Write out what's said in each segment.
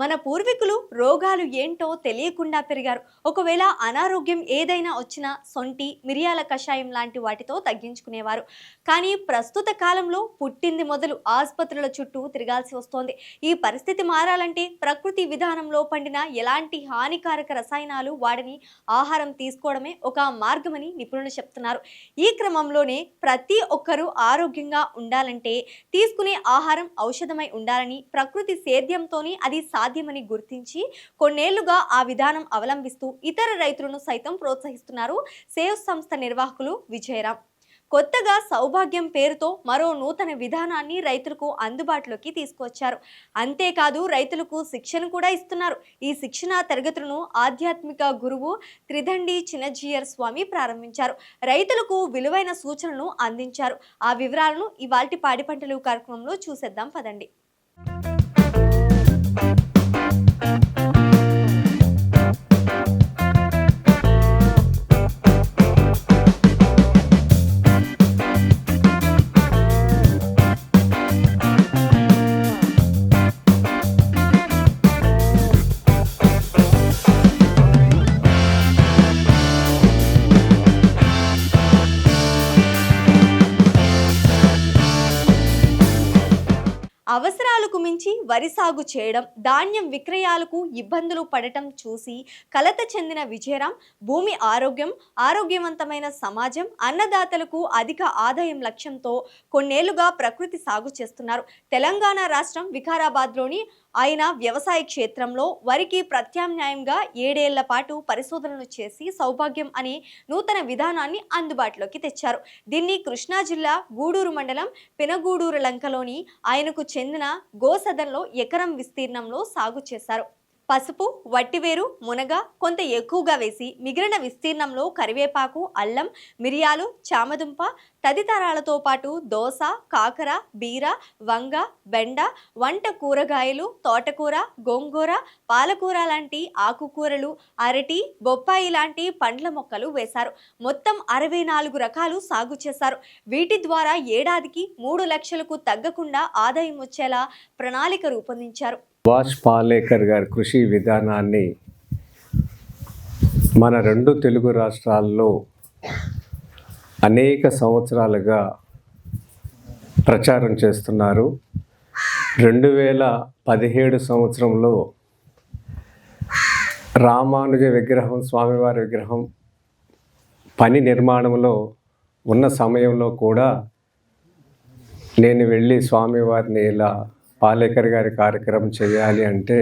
మన పూర్వీకులు రోగాలు ఏంటో తెలియకుండా పెరిగారు. ఒకవేళ అనారోగ్యం ఏదైనా వచ్చినా సొంటి, మిరియాల కషాయం లాంటి వాటితో తగ్గించుకునేవారు. కానీ ప్రస్తుత కాలంలో పుట్టింది మొదలు ఆసుపత్రుల చుట్టూ తిరగాల్సి వస్తోంది. ఈ పరిస్థితి మారాలంటే ప్రకృతి విధానంలో పండిన ఎలాంటి హానికారక రసాయనాలు వాడని ఆహారం తీసుకోవడమే ఒక మార్గమని నిపుణులు చెప్తున్నారు. ఈ క్రమంలోనే ప్రతి ఒక్కరూ ఆరోగ్యంగా ఉండాలంటే తీసుకునే ఆహారం ఔషధమై ఉండాలని, ప్రకృతి సేద్యంతోనే అది సాధ్యమని గుర్తించి కొన్నేళ్లుగా ఆ విధానం అవలంబిస్తూ ఇతర రైతులను సైతం ప్రోత్సహిస్తున్నారు సేవ్ సంస్థ నిర్వాహకులు విజయరామ్. కొత్తగా సౌభాగ్యం పేరుతో మరో నూతన విధానాన్ని రైతులకు అందుబాటులోకి తీసుకొచ్చారు. అంతేకాదు రైతులకు శిక్షణ కూడా ఇస్తున్నారు. ఈ శిక్షణ తరగతులను ఆధ్యాత్మిక గురువు త్రిదండి చిన్నజీయర్ స్వామి ప్రారంభించారు. రైతులకు విలువైన సూచనలను అందించారు. ఆ వివరాలను ఇవాల్టి పాడి పంటలు కార్యక్రమంలో చూసేద్దాం పదండి. అవసరాలకు మించి వరి సాగు చేయడం, ధాన్యం విక్రయాలకు ఇబ్బందులు పడటం చూసి కలత చెందిన విజయరామ్ భూమి ఆరోగ్యం, ఆరోగ్యవంతమైన సమాజం, అన్నదాతలకు అధిక ఆదాయం లక్ష్యంతో కొన్నేళ్లుగా ప్రకృతి సాగు చేస్తున్నారు. తెలంగాణ రాష్ట్రం వికారాబాద్లోని ఆయన వ్యవసాయ క్షేత్రంలో వరికి ప్రత్యామ్నాయంగా 7 ఏళ్ల పాటు పరిశోధనలు చేసి సౌభాగ్యం అనే నూతన విధానాన్ని అందుబాటులోకి తెచ్చారు. దీన్ని కృష్ణా జిల్లా గూడూరు మండలం పెనగూడూరు లంకలోని ఆయనకు చెందిన గోసదన్లో ఎకరం విస్తీర్ణంలో సాగు చేశారు. పసుపు, వట్టివేరు, మునగ కొంత ఎక్కువగా వేసి మిగిలిన విస్తీర్ణంలో కరివేపాకు, అల్లం, మిరియాలు, చామదుంప తదితరాలతో పాటు దోస, కాకర, బీర, వంగ, బెండ, వంట కూరగాయలు, తోటకూర, గోంగూర, పాలకూర లాంటి ఆకుకూరలు, అరటి, బొప్పాయి లాంటి పండ్ల మొక్కలు వేశారు. మొత్తం 64 రకాలు సాగు చేశారు. వీటి ద్వారా ఏడాదికి 3 లక్షలకు తగ్గకుండా ఆదాయం వచ్చేలా ప్రణాళిక రూపొందించారు. సుభాష్ పాలేకర్ గారి కృషి విధానాన్ని మన 2 తెలుగు రాష్ట్రాల్లో అనేక సంవత్సరాలుగా ప్రచారం చేస్తున్నారు. 2017 సంవత్సరంలో రామానుజ విగ్రహం, స్వామివారి విగ్రహం పని నిర్మాణంలో ఉన్న సమయంలో కూడా నేను వెళ్ళి స్వామివారిని ఇలా పాలేకర్ గారి కార్యక్రమం చేయాలి అంటే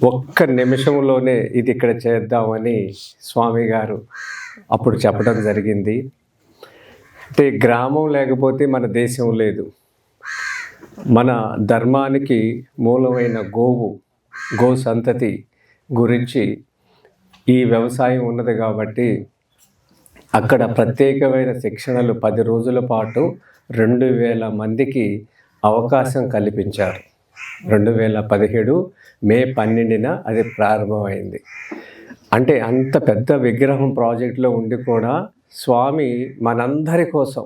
ఒక్క నిమిషంలోనే ఇది ఇక్కడ చేద్దామని స్వామి గారు అప్పుడు చెప్పడం జరిగింది. అంటే గ్రామం లేకపోతే మన దేశం లేదు. మన ధర్మానికి మూలమైన గో సంతతి గురించి ఈ వ్యవసాయం ఉన్నది కాబట్టి అక్కడ ప్రత్యేకమైన శిక్షణలు 10 రోజుల పాటు 2000 మందికి అవకాశం కల్పించారు. 2017 మే 12న అది ప్రారంభమైంది. అంటే అంత పెద్ద విగ్రహం ప్రాజెక్టులో ఉండి కూడా స్వామి మనందరి కోసం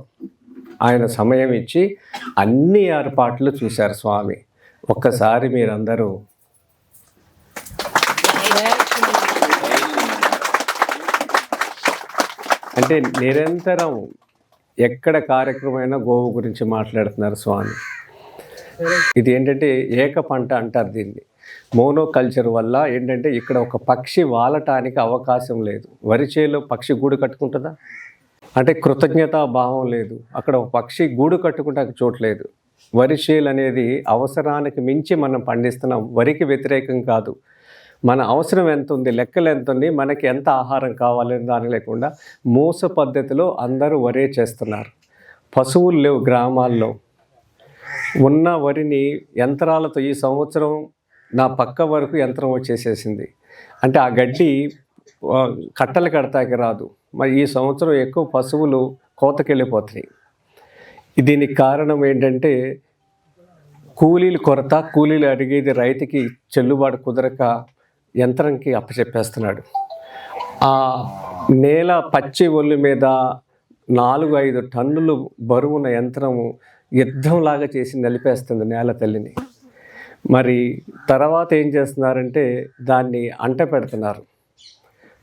ఆయన సమయం ఇచ్చి అన్ని ఏర్పాట్లు చూశారు స్వామి. ఒక్కసారి మీరందరూ అంటే నిరంతరం ఎక్కడ కార్యక్రమమైనా గోవు గురించి మాట్లాడుతున్నారు స్వామి. ఇది ఏంటంటే ఏక పంట అంటారు దీన్ని. మోనోకల్చర్ వల్ల ఏంటంటే ఇక్కడ ఒక పక్షి వాలటానికి అవకాశం లేదు. వరి చేలో పక్షి గూడు కట్టుకుంటుందా? అంటే కృతజ్ఞతా భావం లేదు. అక్కడ ఒక పక్షి గూడు కట్టుకుంటానికి చోట్లేదు. వరి చేలు అనేది అవసరానికి మించి మనం పండిస్తున్నాం. వరికి వ్యతిరేకం కాదు. మన అవసరం ఎంత ఉంది, లెక్కలు ఎంత ఉంది, మనకి ఎంత ఆహారం కావాలని దాని లేకుండా మూస పద్ధతిలో అందరూ వరే చేస్తున్నారు. పశువులు లేవు గ్రామాల్లో. ఉన్న వరిని యంత్రాలతో ఈ సంవత్సరం నా పక్క వరకు యంత్రం వచ్చేసేసింది. అంటే ఆ గడ్డి కట్టలు కడతాకి రాదు. మరి ఈ సంవత్సరం ఎక్కువ పశువులు కోతకెళ్ళిపోతున్నాయి. దీనికి కారణం ఏంటంటే కూలీలు కొరత. కూలీలు అడిగేది రైతుకి చెల్లుబాటు కుదరక యంత్రంకి అప్పచెప్పేస్తున్నాడు. ఆ నేల పచ్చి ఒళ్ళు మీద 4-5 టన్నులు బరువున్న యంత్రము యుద్ధంలాగా చేసి నలిపేస్తుంది నేల తల్లిని. మరి తర్వాత ఏం చేస్తున్నారంటే దాన్ని అంట పెడుతున్నారు.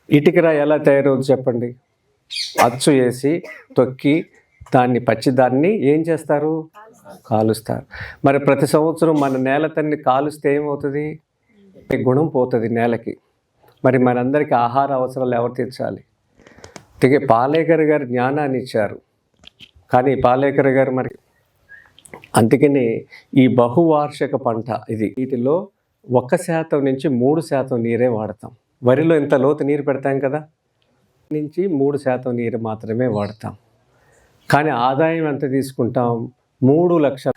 ఇటుకరా ఎలా తయారవుతుంది చెప్పండి? అచ్చు వేసి తొక్కి దాన్ని పచ్చిదాన్ని ఏం చేస్తారు? కాలుస్తారు. మరి ప్రతి సంవత్సరం మన నేల తన్ని కాలుస్తే ఏమవుతుంది? గుణం పోతుంది నేలకి. మరి మనందరికీ ఆహార అవసరాలు ఎవరు తీర్చాలి? పాలేకర్ గారు జ్ఞానాన్ని ఇచ్చారు, కానీ పాలేకర్ గారు మరి అందుకని ఈ బహువార్షిక పంట ఇది. వీటిలో 1% నుంచి 3% నీరే వాడతాం. వరిలో ఇంత లోతు నీరు పెడతాం కదా, నుంచి 3% నీరు మాత్రమే వాడతాం. కానీ ఆదాయం ఎంత తీసుకుంటాం? 3 లక్షల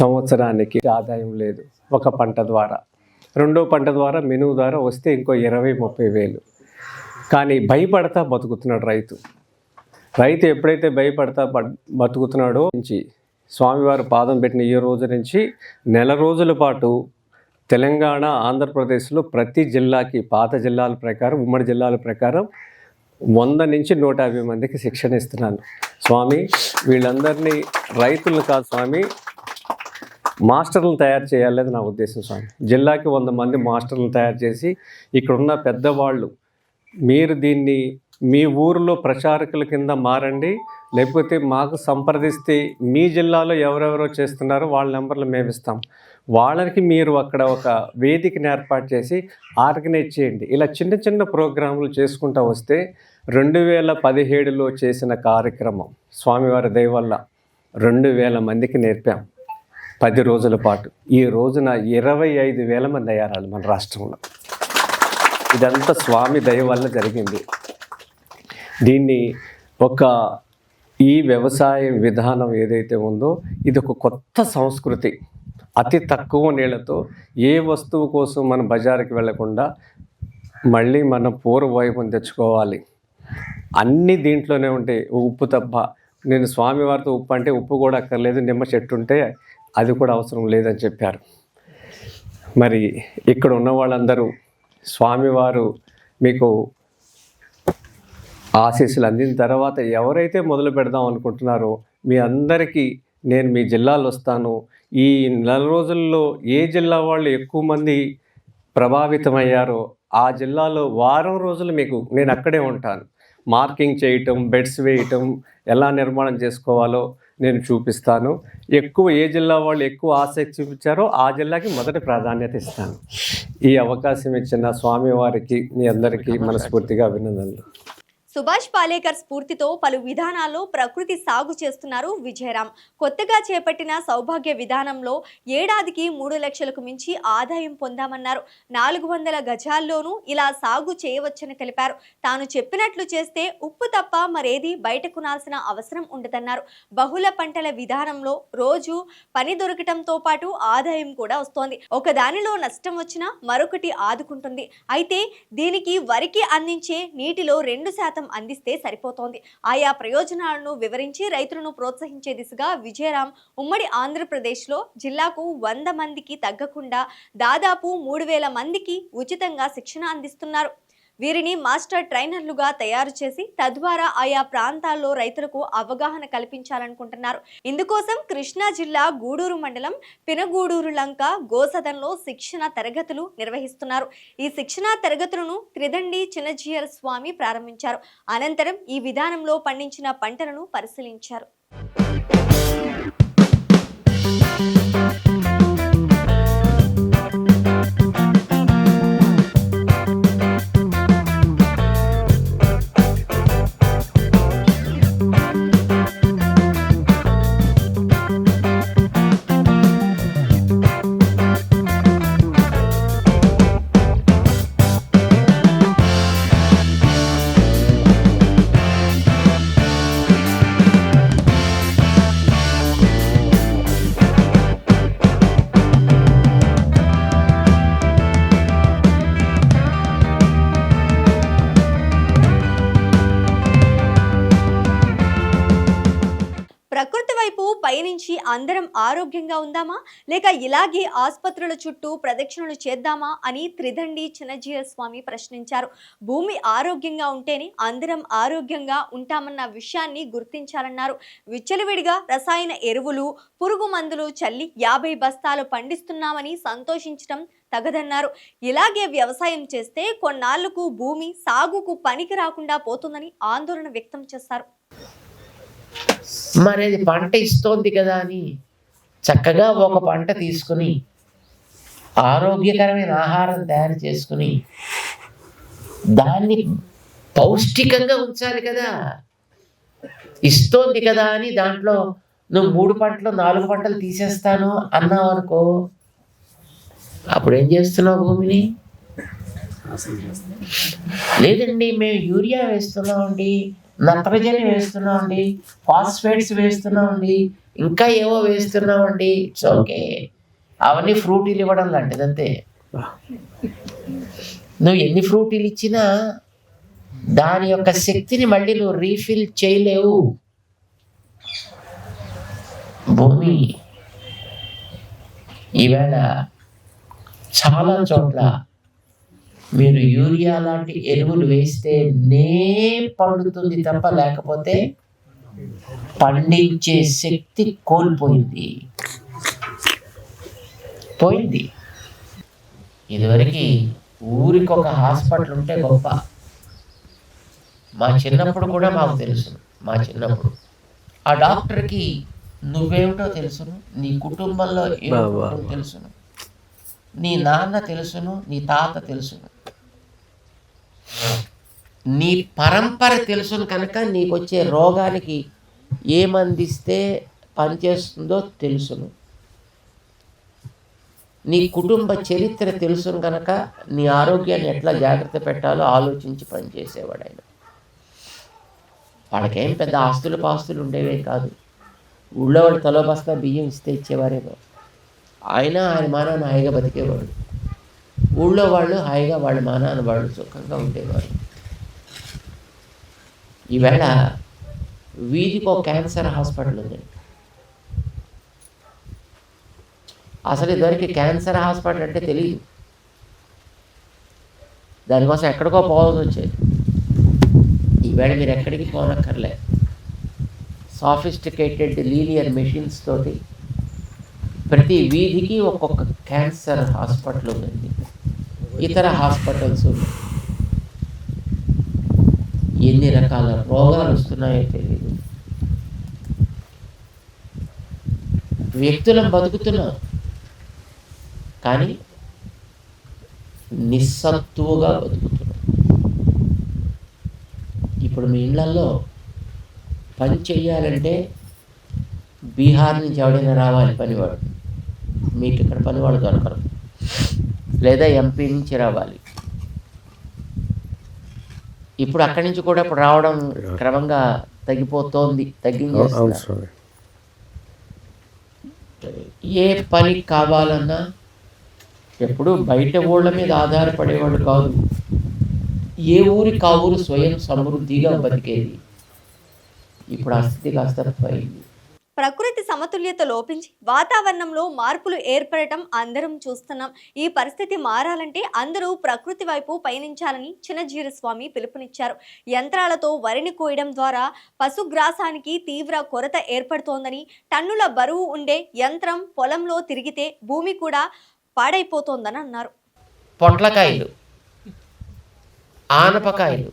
సంవత్సరానికి ఆదాయం లేదు ఒక పంట ద్వారా. రెండో పంట ద్వారా మెనువు ద్వారా వస్తే ఇంకో 20-30 వేలు. కానీ భయపడతా బతుకుతున్నాడు రైతు. ఎప్పుడైతే భయపడతా బతుకుతున్నాడో నుంచి స్వామివారు పాదం పెట్టిన ఈ రోజు నుంచి నెల రోజుల పాటు తెలంగాణ, ఆంధ్రప్రదేశ్లో ప్రతి జిల్లాకి పాత జిల్లాల ప్రకారం, ఉమ్మడి జిల్లాల ప్రకారం 100 నుంచి 150 మందికి శిక్షణ ఇస్తున్నాను. స్వామి వీళ్ళందరినీ రైతులను కాదు స్వామి, మాస్టర్లను తయారు చేయాలనేది నా ఉద్దేశం స్వామి. జిల్లాకి 100 మంది మాస్టర్లను తయారు చేసి ఇక్కడున్న పెద్దవాళ్ళు మీరు దీన్ని మీ ఊరిలో ప్రచారకుల కింద మారండి, లేకపోతే మాకు సంప్రదిస్తే మీ జిల్లాలో ఎవరెవరో చేస్తున్నారో వాళ్ళ నెంబర్లు మేము ఇస్తాం, వాళ్ళకి మీరు అక్కడ ఒక వేదికని ఏర్పాటు చేసి ఆర్గనైజ్ చేయండి. ఇలా చిన్న చిన్న ప్రోగ్రాములు చేసుకుంటూ వస్తే 2017లో చేసిన కార్యక్రమం స్వామివారి దయ వల్ల 2000 మందికి నేర్పాం 10 రోజుల పాటు. ఈ రోజున 25,000 మంది అయ్యారు మన రాష్ట్రంలో. ఇదంతా స్వామి దయ వల్ల జరిగింది. దీన్ని ఈ వ్యవసాయ విధానం ఏదైతే ఉందో ఇది ఒక కొత్త సంస్కృతి. అతి తక్కువ నీళ్ళతో ఏ వస్తువు కోసం మనం బజారుకి వెళ్లకుండా మళ్ళీ మన పూర్వ వైభవం తెచ్చుకోవాలి. అన్నీ దీంట్లోనే ఉంటాయి, ఉప్పు తప్ప. నేను స్వామివారితో ఉప్పు అంటే ఉప్పు కూడా అక్కర్లేదు, నిమ్మ చెట్టు ఉంటే అది కూడా అవసరం లేదని చెప్పారు. మరి ఇక్కడ ఉన్న వాళ్ళందరూ స్వామివారు మీకు ఆశీస్సులు అందిన తర్వాత ఎవరైతే మొదలు పెడదాం అనుకుంటున్నారో మీ అందరికీ నేను మీ జిల్లాలో వస్తాను. ఈ నెల రోజుల్లో ఏ జిల్లా వాళ్ళు ఎక్కువ మంది ప్రభావితమయ్యారో ఆ జిల్లాలో వారం రోజులు మీకు నేను అక్కడే ఉంటాను. మార్కింగ్ చేయటం, బెడ్స్ వేయటం, ఎలా నిర్మాణం చేసుకోవాలో నేను చూపిస్తాను. ఏ జిల్లా వాళ్ళు ఎక్కువ ఆసక్తి చూపించారో ఆ జిల్లాకి మొదటి ప్రాధాన్యత ఇస్తాను. ఈ అవకాశం ఇచ్చిన స్వామివారికి మీ అందరికీ మనస్ఫూర్తిగా అభినందనలు. సుభాష్ పాలేకర్ స్ఫూర్తితో పలు విధానాల్లో ప్రకృతి సాగు చేస్తున్నారు విజయరామ్. కొత్తగా చేపట్టిన సౌభాగ్య విధానంలో ఏడాదికి 3 లక్షలకు మించి ఆదాయం పొందామన్నారు. 400 గజాల్లోనూ ఇలా సాగు చేయవచ్చని తెలిపారు. తాను చెప్పినట్లు చేస్తే ఉప్పు తప్ప మరేది బయట కొనాల్సిన అవసరం ఉండదన్నారు. బహుళ పంటల విధానంలో రోజు పని దొరకటంతో పాటు ఆదాయం కూడా వస్తోంది. ఒకదానిలో నష్టం వచ్చినా మరొకటి ఆదుకుంటుంది. అయితే దీనికి వరికి అందించే నీటిలో 2% అందిస్తే సరిపోతోంది. ఆయా ప్రయోజనాలను వివరించి రైతులను ప్రోత్సహించే దిశగా విజయరామ్ ఉమ్మడి ఆంధ్రప్రదేశ్లో జిల్లాకు 100 మందికి తగ్గకుండా దాదాపు 3,000 మందికి ఉచితంగా శిక్షణ అందిస్తున్నారు. వీరిని మాస్టర్ ట్రైనర్లుగా తయారు చేసి తద్వారా ఆయా ప్రాంతాల్లో రైతులకు అవగాహన కల్పించాలనుకుంటున్నారు. ఇందుకోసం కృష్ణా జిల్లా గూడూరు మండలం పినగూడూరు లంక గోసదన్లో శిక్షణ తరగతులు నిర్వహిస్తున్నారు. ఈ శిక్షణా తరగతులను త్రిదండి చిన్నజీయర్ స్వామి ప్రారంభించారు. అనంతరం ఈ విధానంలో పండించిన పంటలను పరిశీలించారు. అందరం ఆరోగ్యంగా ఉందామా లేక ఇలాగే ఆసుపత్రుల చుట్టూ ప్రదక్షిణలు చేద్దామా అని త్రిదండి చిన్నజీర స్వామి ప్రశ్నించారు. భూమి ఆరోగ్యంగా ఉంటేనే అందరం ఆరోగ్యంగా ఉంటామన్న విషయాన్ని గుర్తించాలన్నారు. విచ్చలవిడిగా రసాయన ఎరువులు, పురుగు మందులు చల్లి 50 బస్తాలు పండిస్తున్నామని సంతోషించడం తగదన్నారు. ఇలాగే వ్యవసాయం చేస్తే కొన్నాళ్లకు భూమి సాగుకు పనికి రాకుండా పోతుందని ఆందోళన వ్యక్తం చేశారు. మరి అది పంట ఇస్తోంది కదా అని చక్కగా ఒక పంట తీసుకుని ఆరోగ్యకరమైన ఆహారం తయారు చేసుకుని దాన్ని పౌష్టికంగా ఉంచాలి కదా. ఇస్తోంది కదా అని దాంట్లో నువ్వు 3 పంటలు 4 పంటలు తీసేస్తాను అన్నావు అనుకో, అప్పుడు ఏం చేస్తున్నావు భూమిని? లేదండి మేము యూరియా వేస్తున్నామండి, నత్రజని వేస్తున్నామండి, ఫాస్ఫేట్స్ వేస్తున్నామండి, ఇంకా ఏవో వేస్తున్నామండి, ఇట్స్ ఓకే. అవన్నీ ఫ్రూటీలు ఇవ్వడం లాంటిదంతే. నువ్వు ఎన్ని ఫ్రూటీలు ఇచ్చినా దాని యొక్క శక్తిని మళ్ళీ నువ్వు రీఫిల్ చేయలేవు. భూమి ఈవేళ చాలా చోట్ల మీరు యూరియా లాంటి ఎరువులు వేస్తేనే పండుతుంది తప్ప లేకపోతే పండించే శక్తి కోల్పోయింది. ఇదివరకు ఊరికి ఒక హాస్పిటల్ ఉంటే గొప్ప. మా చిన్నప్పుడు కూడా మాకు తెలుసు. మా చిన్నప్పుడు ఆ డాక్టర్కి నువ్వేమిటో తెలుసును, నీ కుటుంబంలో ఏమిటో తెలుసును, నీ నాన్న తెలుసును, నీ తాత తెలుసును, నీ పరంపర తెలుసును. కనుక నీకు వచ్చే రోగానికి ఏమందిస్తే పనిచేస్తుందో తెలుసును. నీ కుటుంబ చరిత్ర తెలుసును కనుక నీ ఆరోగ్యాన్ని ఎట్లా జాగ్రత్త పెట్టాలో ఆలోచించి పనిచేసేవాడు ఆయన. వాళ్ళకేం పెద్ద ఆస్తులు పాస్తులు ఉండేవే కాదు. ఊళ్ళో వాళ్ళు తలో బస్తా బియ్యం ఇస్తే ఇచ్చేవారేమో. ఆయన మానాన్ని హాయిగా బతికేవాడు. ఊళ్ళో వాళ్ళు హాయిగా వాళ్ళ మానాన్ని వాళ్ళు సుఖంగా ఉండేవారు. ఈవేళ వీధికి ఒక క్యాన్సర్ హాస్పిటల్ ఉందండి. అసలు ఇదివరకు క్యాన్సర్ హాస్పిటల్ అంటే తెలియదు. దానికోసం ఎక్కడికో పోవాల్సి వచ్చేది. ఈవేళ మీరు ఎక్కడికి పోనక్కర్లే. సాఫిస్టికేటెడ్ లీనియర్ మెషిన్స్ తోటి ప్రతి వీధికి ఒక్కొక్క క్యాన్సర్ హాస్పిటల్ ఉందండి. ఇతర హాస్పిటల్స్ ఎన్ని రకాల రోగాలు వస్తున్నాయో తెలియదు. వ్యక్తులను బతుకుతున్నాం కానీ నిస్సత్తువుగా బతుకుతున్నాం. ఇప్పుడు మీ ఇళ్లలో పని చెయ్యాలంటే బీహార్ నుంచి ఎవడైనా రావాలి పనివాడు. మీకు ఇక్కడ పనివాడు దొరకరు. లేదా ఎంపీ నుంచి రావాలి. ఇప్పుడు అక్కడి నుంచి కూడా ఇప్పుడు రావడం క్రమంగా తగ్గించేస్తున్నారు. ఏ పని కావాలన్నా ఎప్పుడు బయట ఊళ్ళ మీద ఆధారపడేవాళ్ళు కాదు. ఏ ఊరికి ఆ ఊరు స్వయం సమృద్ధిగా బతికేది. ఇప్పుడు ఆ స్థితి కాస్త పోయింది. ప్రకృతి సమతుల్యత లోపించి వాతావరణంలో మార్పులు ఏర్పడటం అందరం చూస్తున్నాం. ఈ పరిస్థితి మారాలంటే అందరూ ప్రకృతి వైపు పయనించాలని చిన్నజీర స్వామి పిలుపునిచ్చారు. యంత్రాలతో వరిని కోయడం ద్వారా పశుగ్రాసానికి తీవ్ర కొరత ఏర్పడుతోందని, టన్నుల బరువు ఉండే యంత్రం పొలంలో తిరిగితే భూమి కూడా పాడైపోతోందని అన్నారు. పొట్లకాయలు, ఆనపకాయలు,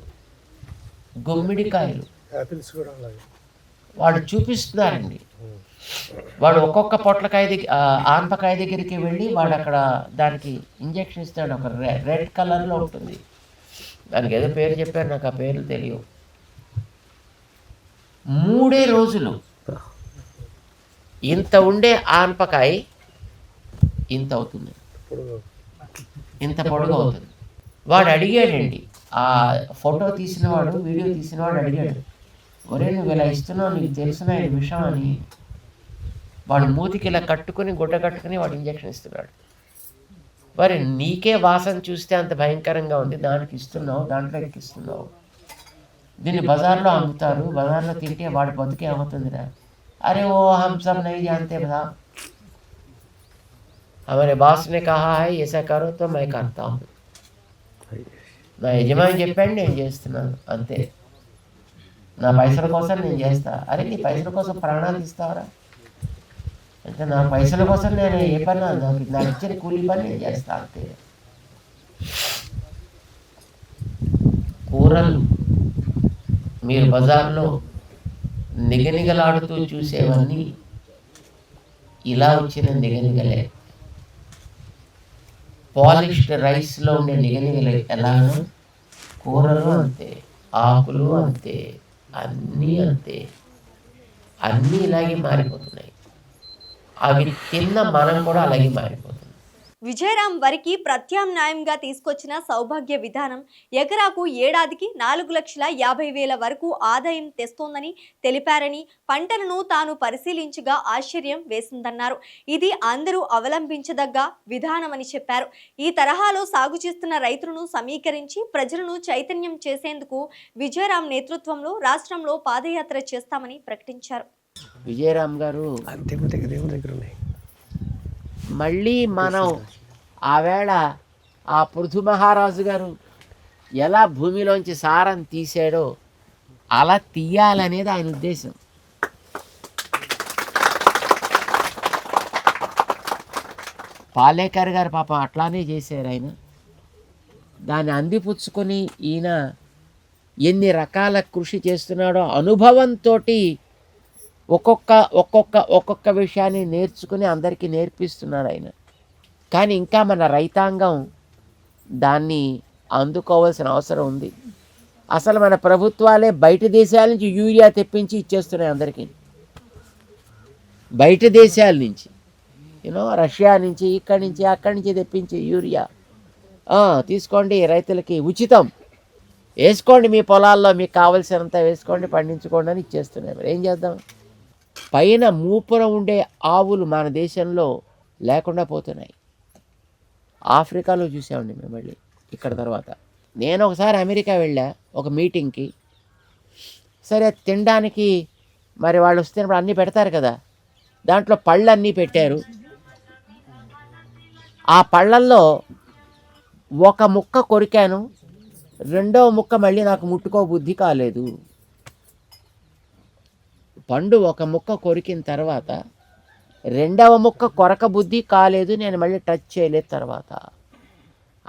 గుమ్మిడికాయలు వాడు చూపిస్తున్నారండి. వాడు ఒక్కొక్క పొట్లకాయ దగ్గర ఆనపకాయ దగ్గరికి వెళ్ళి వాడు అక్కడ దానికి ఇంజెక్షన్ ఇస్తాడు. ఒక రెడ్ కలర్లో ఉంటుంది. దానికి ఏదో పేరు చెప్పారు, నాకు ఆ పేర్లు తెలియవు. 3 రోజులు ఇంత ఉండే ఆనపకాయ ఇంత అవుతుంది, ఇంత పొడుగు అవుతుంది. వాడు అడిగాడండి, ఆ ఫోటో తీసినవాడు, వీడియో తీసినవాడు అడిగాడు, ఒరే నువ్వు ఇలా ఇస్తున్నావు, నీకు తెలిసిన ఈ విషయం అని. వాడు మూతికి ఇలా కట్టుకుని గుడ్డ కట్టుకుని వాడు ఇంజక్షన్ ఇస్తున్నాడు. మరి నీకే వాసన చూస్తే అంత భయంకరంగా ఉంది, దానికి ఇస్తున్నావు, దాంట్లో ఎక్కిస్తున్నావు. దీన్ని బజార్లో అమ్ముతారు, బజార్లో తింటే వాడి బతుకే అవుతుందిరా. अरे वो हम सब नहीं जानते साहब, हमारे బాస్ ने कहा है ऐसा करो तो मैं करता हूँ, నా యజమాని చెప్పాడు నేను చేస్తున్నాను అంతే, నా పైసల కోసం నేను చేస్తా. అరే నీ పైసల కోసం ప్రాణాలు ఇస్తావరా అంటే, నా పైసల కోసం నేను ఏ పని, నాకు ఇచ్చిన కూలి పని నేను చేస్తా అంతే. కూరలు మీరు బజార్లో నిగనిగలాడుతూ చూసేవన్నీ ఇలా వచ్చిన నిగనిగలే. పాలిష్డ్ రైస్లో ఉండే నిగనిగలు ఎలానో కూరలు అంతే, ఆకులు అంతే, అన్నీ అంతే, అన్నీ ఇలాగే మారిపోతున్నాయి. అవి తిన్న మనం కూడా అలాగే మారిపోతుంది. విజయరాం వరికి ప్రత్యామ్నాయంగా తీసుకొచ్చిన సౌభాగ్య విధానం ఎకరాకు ఏడాదికి 4,50,000 వరకు ఆదాయం తెస్తోందని తెలిపారని, పంటలను తాను పరిశీలించగా ఆశ్చర్యం వేసిందన్నారు. ఇది అందరూ అవలంబించదగ్గ విధానమని చెప్పారు. ఈ తరహాలో సాగు చేస్తున్న రైతులను సమీకరించి ప్రజలను చైతన్యం చేసేందుకు విజయరాం నేతృత్వంలో రాష్ట్రంలో పాదయాత్ర చేస్తామని ప్రకటించారు. విజయరాం గారు మళ్ళీ మనం ఆవేళ ఆ పృథు మహారాజు గారు ఎలా భూమిలోంచి సారం తీసాడో అలా తీయాలనేది ఆయన ఉద్దేశం. పాలేకర్ గారు పాపం అట్లానే చేశారు. ఆయన దాన్ని అందిపుచ్చుకొని ఈయన ఎన్ని రకాల కృషి చేస్తున్నాడో అనుభవంతో ఒక్కొక్క విషయాన్ని నేర్చుకుని అందరికీ నేర్పిస్తున్నాడు ఆయన. కానీ ఇంకా మన రైతాంగం దాన్ని అందుకోవాల్సిన అవసరం ఉంది. అసలు మన ప్రభుత్వాలే బయట దేశాల నుంచి యూరియా తెప్పించి ఇచ్చేస్తున్నాయి అందరికీ. బయట దేశాల నుంచి రష్యా నుంచి, ఇక్కడి నుంచి, అక్కడి నుంచి తెప్పించి యూరియా తీసుకోండి, రైతులకి ఉచితం, వేసుకోండి, మీ పొలాల్లో మీకు కావలసినంత వేసుకోండి, పండించుకోండి అని ఇచ్చేస్తున్నాయి. మరి ఏం చేద్దాం? పైన మూపున ఉండే ఆవులు మన దేశంలో లేకుండా పోతున్నాయి. ఆఫ్రికాలో చూసామండి మేము. మళ్ళీ ఇక్కడ తర్వాత నేను ఒకసారి అమెరికా వెళ్ళా ఒక మీటింగ్కి. సరే తినడానికి మరి వాళ్ళు వస్తున్నప్పుడు అన్నీ పెడతారు కదా, దాంట్లో పళ్ళు అన్నీ పెట్టారు. ఆ పళ్ళల్లో ఒక ముక్క కొరికాను, రెండవ ముక్క మళ్ళీ నాకు ముట్టుకో బుద్ధి కాలేదు. పండు ఒక ముక్క కొరికిన తర్వాత రెండవ ముక్క కొరక బుద్ధి కాలేదు, నేను మళ్ళీ టచ్ చేయలేదు తర్వాత.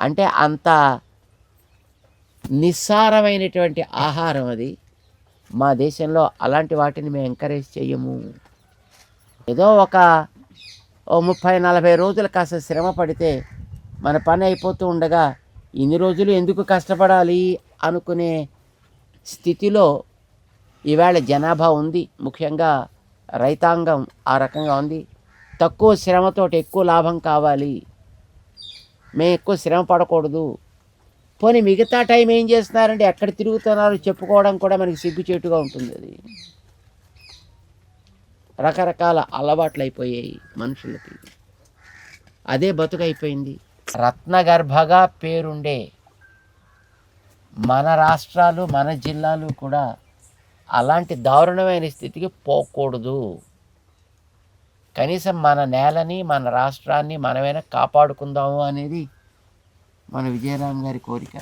అంటే అంత నిస్సారమైనటువంటి ఆహారం అది. మా దేశంలో అలాంటి వాటిని మేము ఎంకరేజ్ చేయము. ఏదో ఒక 30-40 రోజులు కాస్త శ్రమ పడితే మన పని అయిపోతూ ఉండగా ఇన్ని రోజులు ఎందుకు కష్టపడాలి అనుకునే స్థితిలో ఈవేళ జనాభా ఉంది. ముఖ్యంగా రైతాంగం ఆ రకంగా ఉంది. తక్కువ శ్రమతో ఎక్కువ లాభం కావాలి, మేము ఎక్కువ శ్రమ పడకూడదు. పోనీ మిగతా టైం ఏం చేస్తున్నారంటే ఎక్కడ తిరుగుతున్నారు చెప్పుకోవడం కూడా మనకి సిగ్గుచేటుగా ఉంటుంది. అది రకరకాల అలవాట్లు అయిపోయాయి మనుషులకి, అదే బతుకైపోయింది. రత్నగర్భగా పేరుండే మన రాష్ట్రాలు, మన జిల్లాలు కూడా అలాంటి దారుణమైన స్థితికి పోకూడదు. కనీసం మన నేలని, మన రాష్ట్రాన్ని మనమైనా కాపాడుకుందాము అనేది మన విజయరాం గారి కోరిక.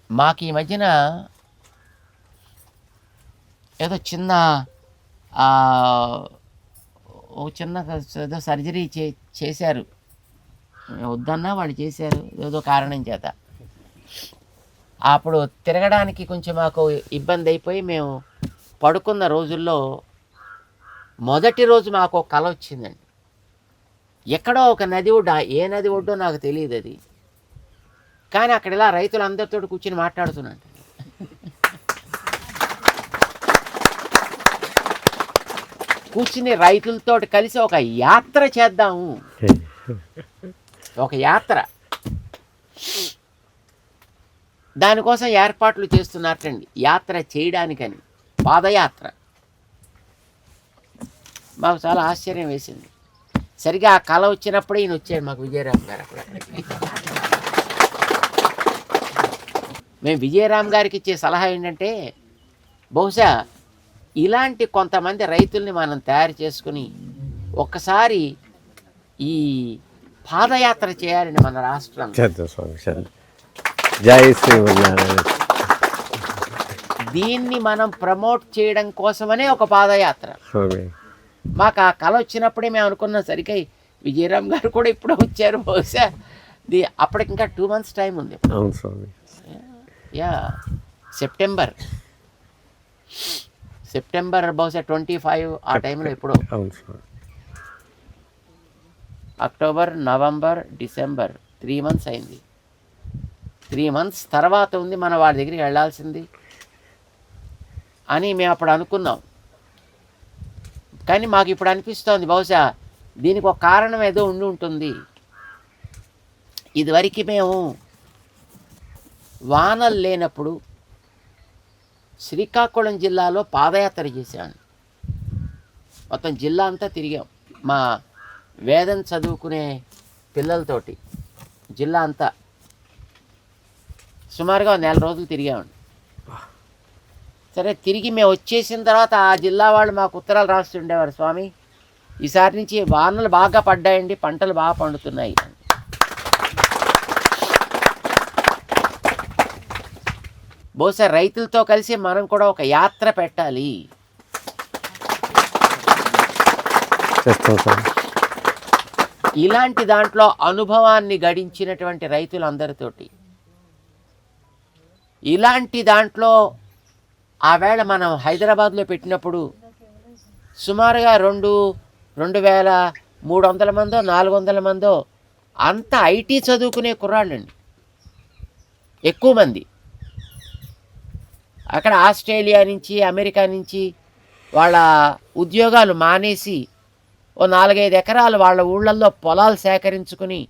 మాకు ఈ మధ్యన ఏదో చిన్న ఏదో సర్జరీ చేశారు. వద్దన్నా వాళ్ళు చేశారు ఏదో కారణం చేత. అప్పుడు తిరగడానికి కొంచెం మాకు ఇబ్బంది అయిపోయి మేము పడుకున్న రోజుల్లో మొదటి రోజు మాకు ఒక కల వచ్చిందండి. ఎక్కడో ఒక నది ఒడ్డు, ఏ నది ఒడ్డో నాకు తెలియదు అది, కానీ అక్కడ ఇలా రైతులందరితో కూర్చొని మాట్లాడుతున్నాను. కూర్చుని రైతులతో కలిసి ఒక యాత్ర చేద్దాము, ఒక యాత్ర, దానికోసం ఏర్పాట్లు చేస్తున్నారటండి. యాత్ర చేయడానికని, పాదయాత్ర. మాకు చాలా ఆశ్చర్యం వేసింది. సరిగా ఆ కళ వచ్చినప్పుడే ఈయన వచ్చాడు మాకు, విజయరాం గారు. అక్కడ మేము విజయరామ్ గారికి ఇచ్చే సలహా ఏంటంటే బహుశా ఇలాంటి కొంతమంది రైతుల్ని మనం తయారు చేసుకుని ఒక్కసారి ఈ పాదయాత్ర చేయాలని మన రాష్ట్రం. చేద్దాం స్వామి, చేద్దాం. జై శ్రీమన్నారాయణ. దీన్ని మనం ప్రమోట్ చేయడం కోసమనే ఒక పాదయాత్ర. స్వామి మాకు ఆ కళ వచ్చినప్పుడే మేము అనుకున్నాం, సరిగ్గా విజయరామ్ గారు కూడా ఇప్పుడు వచ్చారు. బహుశా అప్పటికి ఇంకా 2 months టైం ఉంది. అవును స్వామి. యా సెప్టెంబర్ బహుశా 25 ఆ టైంలో ఎప్పుడో. అవును స్వామి. అక్టోబర్, నవంబర్, డిసెంబర్ 3 months అయింది. 3 months తర్వాత ఉంది మన వాడి దగ్గరికి వెళ్ళాల్సింది అని మేము అప్పుడు అనుకున్నాం. కానీ మాకు ఇప్పుడు అనిపిస్తోంది బహుశా దీనికి ఒక కారణం ఏదో ఉండి ఉంటుంది. ఇదివరకు మేము వానలు లేనప్పుడు శ్రీకాకుళం జిల్లాలో పాదయాత్ర చేశాను. మొత్తం జిల్లా అంతా తిరిగాం మా వేదం చదువుకునే పిల్లలతోటి. జిల్లా అంతా సుమారుగా 1 నెల రోజులు తిరిగామండి. సరే, తిరిగి మేము వచ్చేసిన తర్వాత ఆ జిల్లా వాళ్ళు మాకు ఉత్తరాలు రాస్తుండేవారు, స్వామి ఈసారి నుంచి వానలు బాగా పడ్డాయండి, పంటలు బాగా పండుతున్నాయి. బహుశా రైతులతో కలిసి మనం కూడా ఒక యాత్ర పెట్టాలి. ఇలాంటి దాంట్లో అనుభవాన్ని గడించినటువంటి రైతులందరితోటి, ఇలాంటి దాంట్లో ఆవేళ మనం హైదరాబాద్లో పెట్టినప్పుడు సుమారుగా 2,300 మందో 400 మందో అంత ఐటీ చదువుకునే కుర్రాళ్ళండి, ఎక్కువ మంది. అక్కడ ఆస్ట్రేలియా నుంచి అమెరికా నుంచి వాళ్ళ ఉద్యోగాలు మానేసి ఓ 4-5 ఎకరాలు వాళ్ళ ఊళ్ళల్లో పొలాలు సేకరించుకుని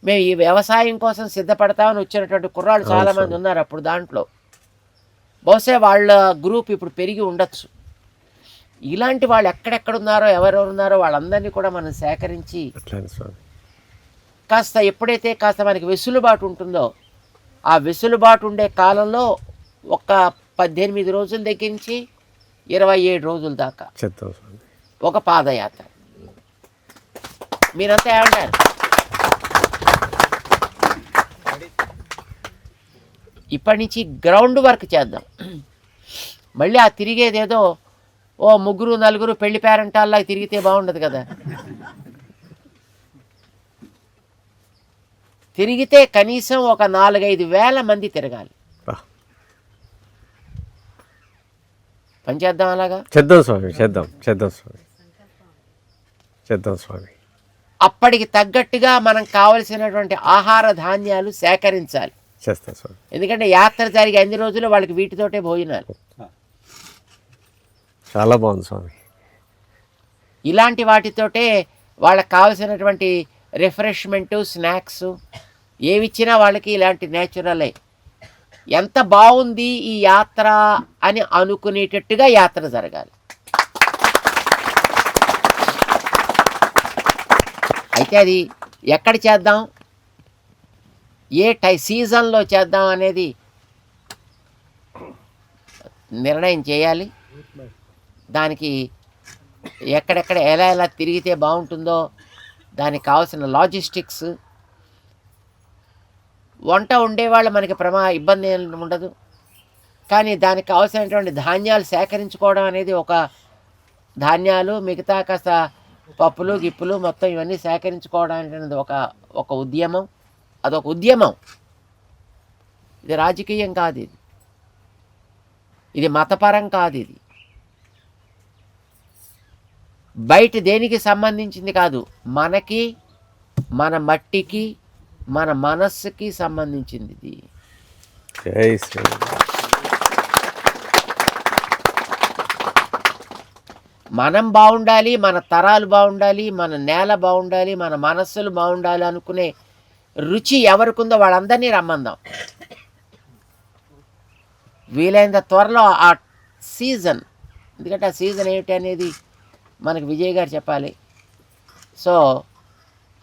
మేము ఈ వ్యవసాయం కోసం సిద్ధపడతామని వచ్చినటువంటి కుర్రాళ్ళు చాలామంది ఉన్నారు అప్పుడు. దాంట్లో బహుశా వాళ్ళ గ్రూప్ ఇప్పుడు పెరిగి ఉండొచ్చు. ఇలాంటి వాళ్ళు ఎక్కడెక్కడున్నారో ఎవరెవరు ఉన్నారో వాళ్ళందరినీ కూడా మనం సేకరించి కాస్త ఎప్పుడైతే కాస్త మనకి వెసులుబాటు ఉంటుందో ఆ వెసులుబాటు ఉండే కాలంలో ఒక 18 రోజుల దగ్గర నుంచి 27 రోజుల దాకా ఒక పాదయాత్ర. మీరంతా ఏమంటారు? ఇప్పటి నుంచి గ్రౌండ్ వర్క్ చేద్దాం. మళ్ళీ ఆ తిరిగేదేదో ఓ 3-4 పెళ్లి పేరెంటాల్లా తిరిగితే బాగుండదు కదా. తిరిగితే కనీసం ఒక 4-5 వేల మంది తిరగాలి. పని చేద్దాం, అలాగా చేద్దాం స్వామి, చేద్దాం స్వామి. అప్పటికి తగ్గట్టుగా మనం కావలసినటువంటి ఆహార ధాన్యాలు సేకరించాలి. చేస్తాం స్వామి. ఎందుకంటే యాత్ర జరిగే అన్ని రోజులు వాళ్ళకి వీటితోటే భోజనాలు. చాలా బాగుంది స్వామి. ఇలాంటి వాటితోటే వాళ్ళకి కావలసినటువంటి రిఫ్రెష్మెంటు, స్నాక్స్ ఏవిచ్చినా వాళ్ళకి ఇలాంటి నేచురలే. ఎంత బాగుంది ఈ యాత్ర అని అనుకునేటట్టుగా యాత్ర జరగాలి. అయితే అది ఎక్కడ చేద్దాం, ఏ సీజన్లో చేద్దాం అనేది నిర్ణయం చేయాలి. దానికి ఎక్కడెక్కడ ఎలా తిరిగితే బాగుంటుందో దానికి కావాల్సిన లాజిస్టిక్స్, వంట ఉండేవాళ్ళు మనకి ఇబ్బంది ఏమి ఉండదు. కానీ దానికి కావాల్సినటువంటి ధాన్యాలు సేకరించుకోవడం అనేది ఒక ధాన్యాలు, మిగతా కాస్త పప్పులు గిప్పులు మొత్తం ఇవన్నీ సేకరించుకోవడం అనేది ఒక ఉద్యమం. అదొక ఉద్యమం. ఇది రాజకీయం కాదు, ఇది మతపరం కాదు, ఇది బయట దేనికి సంబంధించింది కాదు, మనకి, మన మట్టికి, మన మనస్సుకి సంబంధించింది ఇది. మనం బాగుండాలి, మన తరాలు బాగుండాలి, మన నేల బాగుండాలి, మన మనస్సులు బాగుండాలి అనుకునే రుచి ఎవరికుందో వాళ్ళందరినీ రమ్మందాం. వీలైనంత త్వరలో ఆ సీజన్, ఎందుకంటే ఆ సీజన్ ఏమిటి అనేది మనకు విజయ్ గారు చెప్పాలి. సో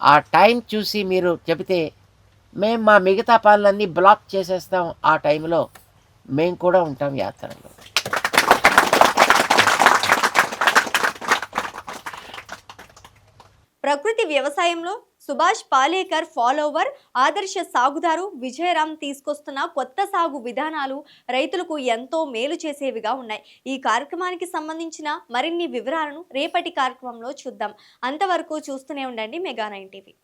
ఆ టైం చూసి మీరు చెబితే మేము మా మిగతా పనులన్నీ బ్లాక్ చేసేస్తాం. ఆ టైంలో మేము కూడా ఉంటాం యాత్రలో. ప్రకృతి వ్యవసాయంలో సుభాష్ పాలేకర్ ఫాలోవర్, ఆదర్శ సాగుదారు విజయరామ్ తీసుకొస్తున్న కొత్త సాగు విధానాలు రైతులకు ఎంతో మేలు చేసేవిగా ఉన్నాయి. ఈ కార్యక్రమానికి సంబంధించిన మరిన్ని వివరాలను రేపటి కార్యక్రమంలో చూద్దాం. అంతవరకు చూస్తూనే ఉండండి మెగా 9 టీవీ.